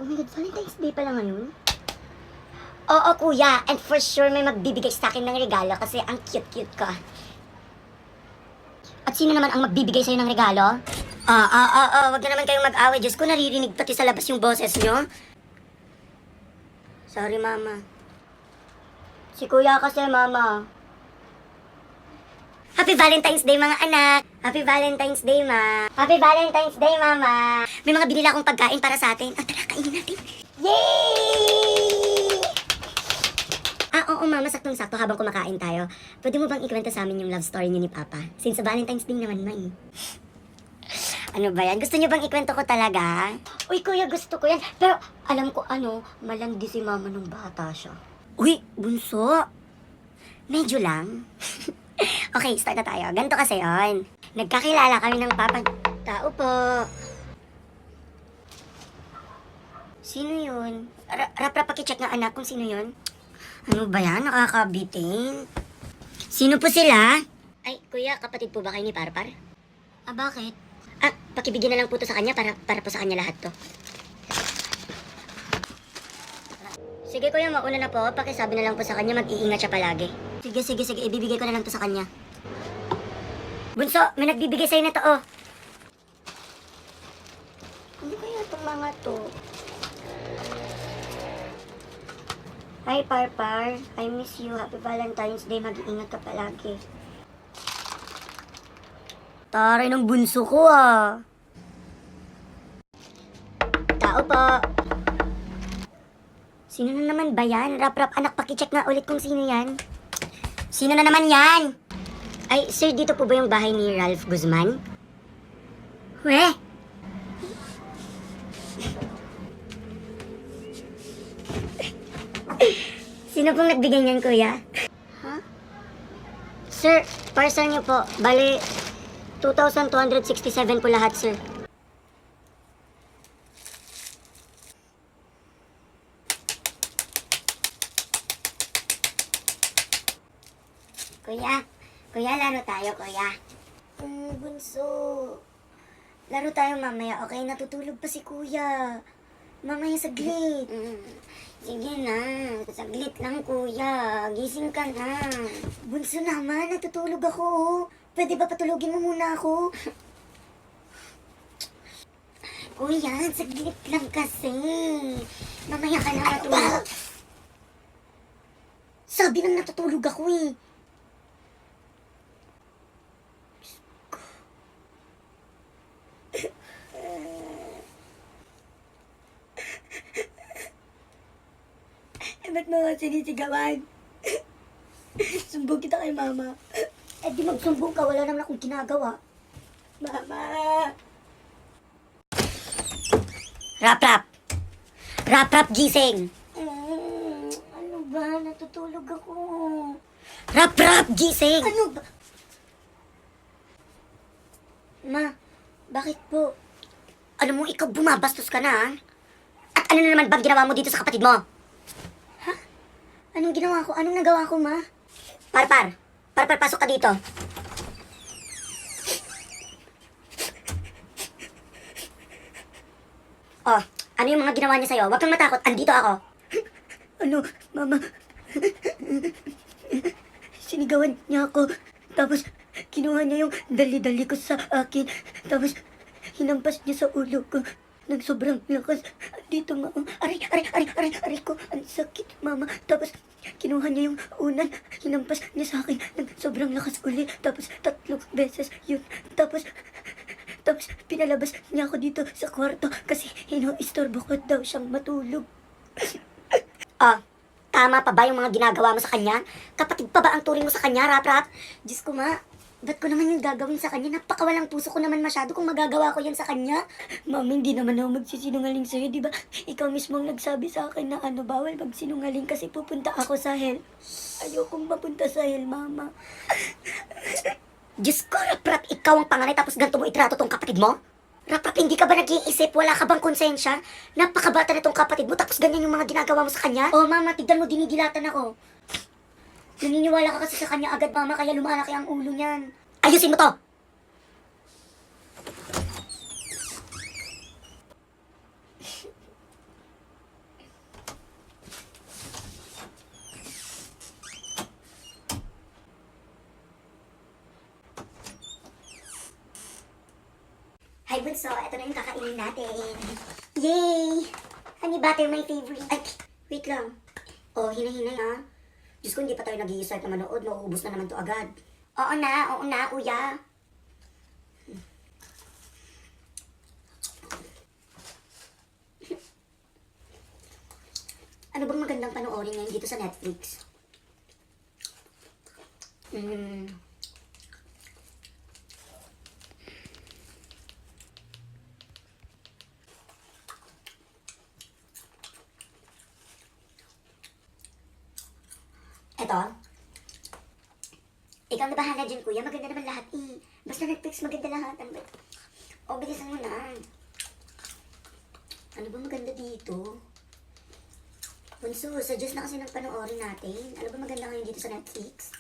Oh my God, Valentine's Day pala ngayon? Oo, kuya. And for sure may magbibigay sa akin ng regalo kasi ang cute-cute ko. At sino naman ang magbibigay sa'yo ng regalo? Wag na naman kayong mag-away. Diyos ko, naririnig pati sa labas yung boses nyo. Sorry, mama. Si kuya kasi, mama. Happy Valentine's Day, mga anak! Happy Valentine's Day, ma! Happy Valentine's Day, mama! May mga binila akong pagkain para sa atin. Tara, kainin natin. Yay! Oo, mama, saktong-sakto habang kumakain tayo. Pwede mo bang ikwento sa amin yung love story niyo ni Papa? Since sa Valentine's Day naman, ma. Ano ba yan? Gusto niyo bang ikwento ko talaga? Uy, kuya, gusto ko yan. Pero alam ko malandi si mama nung bata siya. Uy, bunso. Medyo lang. Okay, start na tayo. Ganito kasi yon. Nagkakilala kami ng papa. Tao po. Sino yun? Rap-rap pakicheck nga anak kung sino yun. Ano ba yan? Nakakabitin. Sino po sila? Ay, kuya, kapatid po ba kayo ni Parpar? Bakit? Pakibigyan na lang po to sa kanya para po sa kanya lahat to. Sige kuya, mauna na po. Pakisabi na lang po sa kanya, mag-iingat siya palagi. Sige. Ibibigay ko na lang to sa kanya. Bunso, may nagbibigay sa'yo na to, oh. Ano kaya itong mga to? Hi, Parpar. I miss you. Happy Valentine's Day. Mag-iingat ka palagi. Taray ng bunso ko, ah. Tao po. Sino na naman ba yan? Rap-rap anak, pakicheck nga ulit kung sino yan. Sino na naman yan? Ay, sir, dito po ba yung bahay ni Ralph Guzman? Weh? Sino pong nagbigay niyan, kuya? Ha? Sir, parcel niyo po. Bale, 2,267 po lahat, sir. Kuya, laro tayo, kuya. Bunso. Laro tayo mamaya, okay? Natutulog pa si kuya. Mamaya saglit. Sige na, saglit lang, kuya. Gising ka na. Bunso naman, natutulog ako. Pwede ba patulogin mo muna ako? Kuya, saglit lang kasi. Mamaya ka na matulog. Sabi nang natutulog ako eh. Ba't mo sinisigawan? Sumbong kita kay mama. Di magsumbong ka, wala naman akong ginagawa. Mama! Rap-rap! Rap-rap, gising! Ano ba? Natutulog ako. Rap-rap, gising! Ano ba? Ma, bakit po? Alam mo, ikaw bumabastos ka na, ha? At ano na naman bang ginawa mo dito sa kapatid mo? Anong ginawa ko? Anong nagawa ko, ma? Parpar, pasok ka dito. Oh, ano yung mga ginawa niya sa'yo? Huwag kang matakot, andito ako. Ano, mama? Sinigawan niya ako. Tapos, kinuha niya yung dali-dali ko sa akin. Tapos, hinampas niya sa ulo ko. Nang sobrang lakas. Dito, mama. Aray ko. Ang sakit, mama. Tapos, kinuha niya yung unan. Hinampas niya sa akin. Nang sobrang lakas uli. Tapos, 3 beses yun. Tapos, pinalabas niya ako dito sa kwarto. Kasi, ino-istorbo ko daw siyang matulog. Tama pa ba yung mga ginagawa mo sa kanya? Kapatid pa ba ang turing mo sa kanya, Rap-Rap? Diyos ko, ma. Ba't ko naman yung gagawin sa kanya? Napakawalang puso ko naman masyado kung magagawa ko yan sa kanya. Mami, hindi naman ako magsisinungaling sa'yo, di ba? Ikaw mismo ang nagsabi sa akin na bawal magsinungaling kasi pupunta ako sa hell. Ayokong mapunta sa hell, mama. Diyos ko, Rap-Rap, ikaw ang panganay tapos ganito mo itrato tong kapatid mo? Rap-Rap, hindi ka ba nag-iisip? Wala ka bang konsensya? Napakabata na tong kapatid mo tapos ganyan yung mga ginagawa mo sa kanya? Oh, mama, tignan mo, dinidilatan ako. Naniniwala ka kasi sa kanya agad, mama, kaya lumalaki ang ulo niyan. Ayusin mo to! Ay, bunso, ito na yung kakainin natin. Yay! Honey butter, my favorite. Ay, wait lang. Oh, hinahinay ha. Diyos ko, hindi pa tayo nag-i-start na manood. Nauubos na naman to agad. Oo na, kuya. Ano bang magandang panoorin ngayon dito sa Netflix? Eto. Ikaw na bahala dyan, kuya. Maganda naman lahat eh. Basta Netflix, maganda lahat. Ano ba? O, bilisan mo na. Ano ba maganda dito? Bunso, suggest na kasi ng panoorin natin. Ano ba maganda ngayon dito sa Netflix?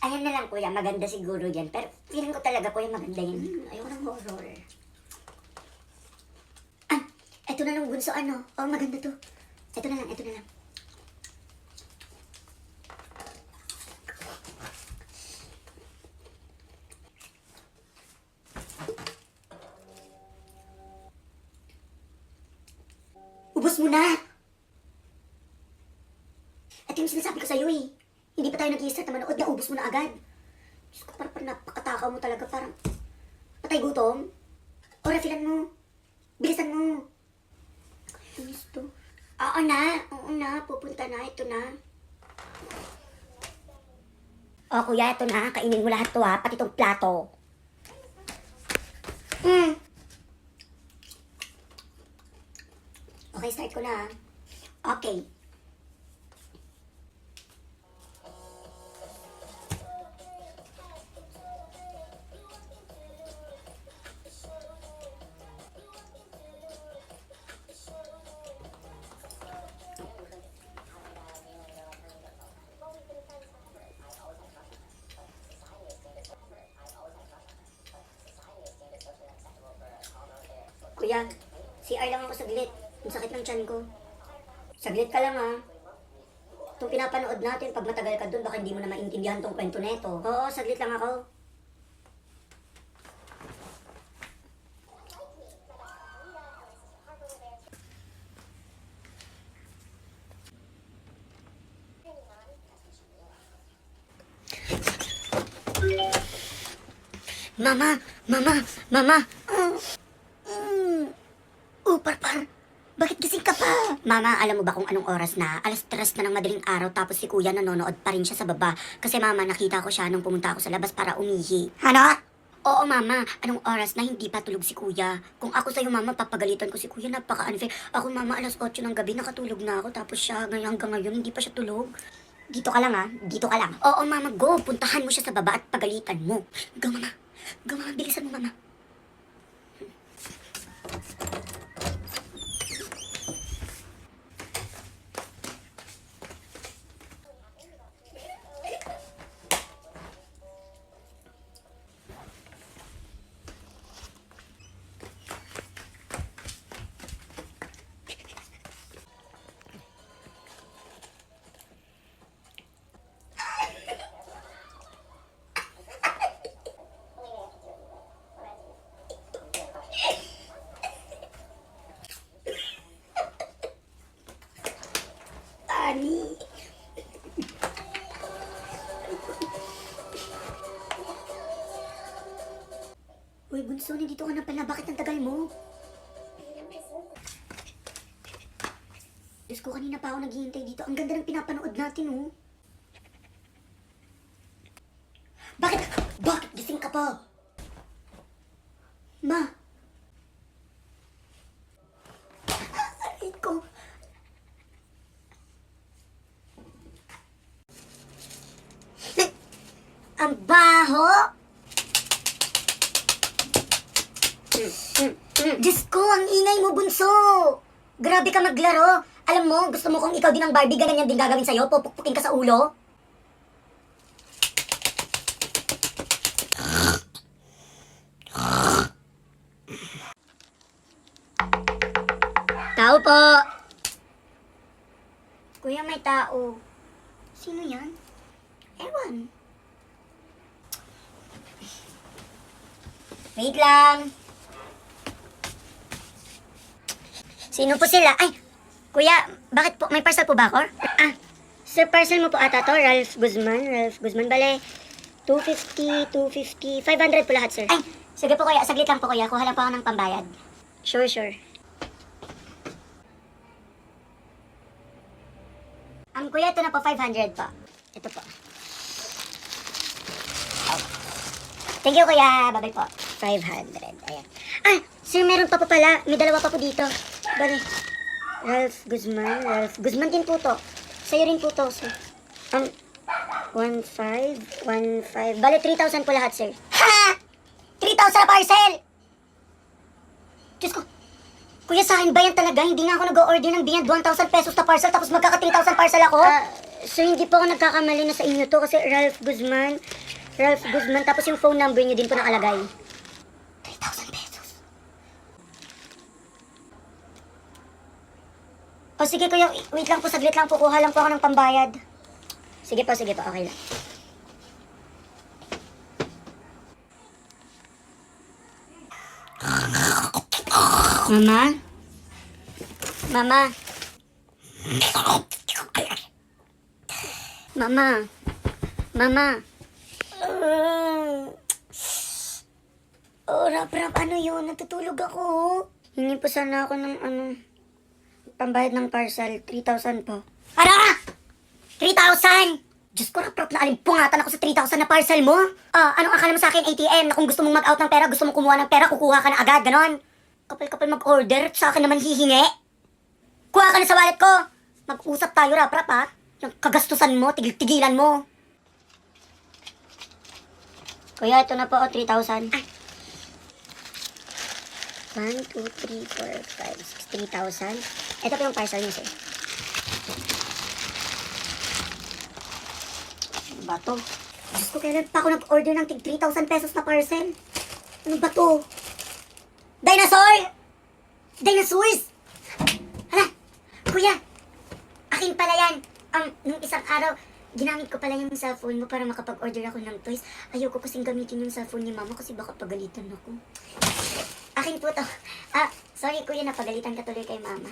Ayan na lang, kuya. Maganda siguro yan. Pero feeling ko talaga, kuya, maganda yan. Ayoko ng horror. Ah, eto na lang, bunso. Ano? Oh, maganda to. Eto na lang, eto na lang. Ubus mo na! Ito yung sinasabi ko sa'yo eh. Hindi pa tayo nag-i-start na manood, naubos mo na agad. Diyos ko, parang napakatakaw mo talaga. Parang patay gutom. O, refilan mo. Bilisan mo. Ayos to. Oo na. Pupunta na. Ito na. O, kuya, ito na. Kainin mo lahat to ha. Pati tong plato. Okay, start ko na. Okay. Kuya, CR lang ako saglit. Ang sakit ng tiyan ko. Saglit ka lang ha. Itong pinapanood natin, pag matagal ka dun, baka hindi mo na maintindihan tong kwento neto. Oo, saglit lang ako. Mama! Parpar! Bakit gising ka pa? Mama, alam mo ba kung anong oras na? 3:00 na ng madaling araw tapos si kuya nanonood pa rin siya sa baba. Kasi mama, nakita ko siya nung pumunta ako sa labas para umihi. Ano? Oo, mama. Anong oras na hindi pa tulog si kuya? Kung ako sa'yo, mama, papagalitan ko si kuya. Napaka-unfair. Ako, mama, 8:00 ng gabi, nakatulog na ako. Tapos siya, hanggang ngayon, hindi pa siya tulog. Dito ka lang, ha? Dito ka lang. Oo, mama, go. Puntahan mo siya sa baba at pagalitan mo. Go, mama. Go, mama. Bilisan mo, mama. Ani. Uy, bunso, nandito ka na pala. Bakit ang tagal mo? Diyos ko, kanina pa ako naghihintay dito. Ang ganda ng pinapanood natin, oh. Bakit gising ka pa? Ma? Aray ko. Ang baho! Diyos ko, ang ingay mo, bunso! Grabe ka maglaro! Alam mo, gusto mo kung ikaw din ang Barbie, ganyan din gagawin sa'yo? Pupukpukin ka sa ulo? Tao po! Kuya, may tao. Sino yan? Ewan. Wait lang. Sino po sila? Ay, kuya, bakit po? May parcel po ba ako? Ah, sir, parcel mo po ata to. Ralph Guzman. Bale, 250, 500 po lahat, sir. Ay, sige po kuya. Saglit lang po kuya. Kuha lang po ako ng pambayad. Sure. Kuya, ito na po, 500 po. Ito po. Oh. Thank you, kuya. Bye-bye po. 500. Ayan. Ah, sir, meron pa po pala. May dalawa pa po dito. Bale, Ralph Guzman din po to. Sa'yo rin po to, sir. 1,500. Bale, 3,000 po lahat, sir. Ha! 3,000 na parcel! Diyos ko. Kuya, sa akin ba yan talaga? Hindi nga ako nag-order ng beyond 1,000 pesos na parcel tapos magkaka 3,000 parcel ako? Sir, hindi po ako nagkakamali na sa inyo to kasi Ralph Guzman, tapos yung phone number niyo din po nakalagay. 3,000 pesos. O sige kuya, wait lang po, saglit lang po, kuha lang po ako ng pambayad. Sige po, okay lang. Mama? Rap, ano yun? Natutulog ako. Hingi po sana ako ng pambayad ng parcel. 3,000 po. Ano? 3,000? Diyos ko, rap, na alimpungatan ako sa 3,000 na parcel mo. Anong akala mo sa akin, ATM, na kung gusto mong mag-out ng pera, gusto mong kumuha ng pera, kukuha ka na agad, ganon? Kapal-kapal mag-order, sa akin naman hihingi. Kuha ka na sa wallet ko. Mag-usap tayo, rap, ha? Yung kagastusan mo, tigil-tigilan mo. Kuya, ito na po, 3,000. 1, 2, 3, 4, 5, 6, 3,000. Ito po yung parcel niyo, sir. Ano ba to? Diyos ko, kailan pa ako nag-order ng tig 3,000 pesos na parcel? Ano ba to? Dinosaurs! Hala, kuya, akin pala yan. Nung isang araw, ginamit ko pala yung cellphone mo para makapag-order ako ng toys. Ayoko kasing gamitin yung cellphone ni mama kasi baka pagalitan ako. Akin po to. Sorry kuya, napagalitan ka tuloy kay mama.